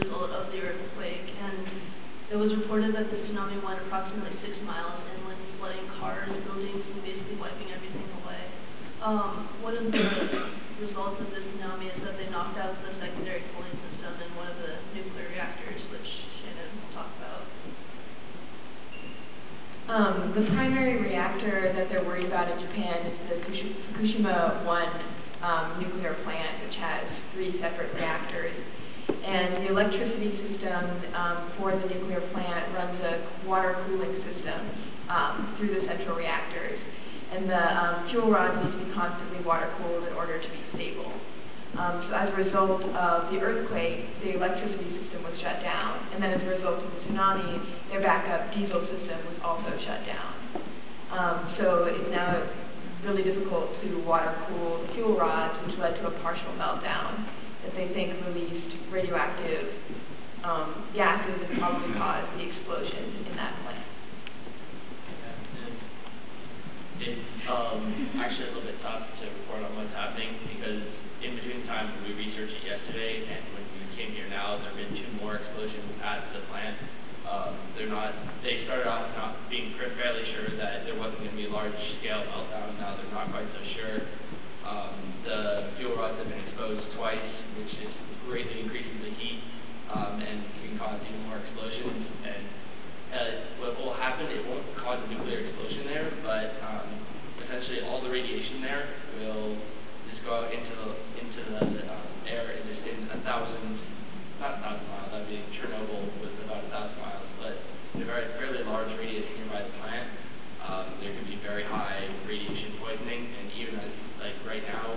result of the earthquake, and it was reported that the tsunami went approximately 6 miles inland, flooding cars, buildings, and basically wiping everything away. One of the results of the tsunami is that they knocked out the secondary cooling system in one of the nuclear reactors, which Shannon will talk about. The primary reactor that they're worried about in Japan is the Fukushima 1 nuclear plant, which has 3 separate reactors. And the electricity system for the nuclear plant runs a water cooling system through the central reactors. And the fuel rods need to be constantly water cooled in order to be stable. So as a result of the earthquake, the electricity system was shut down. And then as a result of the tsunami, their backup diesel system was also shut down. So it's now really difficult to water cool the fuel rods, which led to a partial meltdown that they think released radioactive gases and probably caused the explosion in that plant. It's actually a little bit tough to report on what's happening because in between times when we researched it yesterday and when we came here now, there have been 2 more explosions at the plant. They started off not being fairly sure that there wasn't going to be a large-scale meltdown. Now they're not quite so sure. The fuel rods have been exposed twice, which is greatly increases the heat and can cause even more explosions. And what will happen, it won't cause a nuclear explosion there, but essentially all the radiation there will just go out into the air and just in 1,000, not 1,000 miles, that would be Chernobyl with about 1,000 miles, but in a fairly large radius nearby the plant, there could be very high radiation poisoning, and even like right now,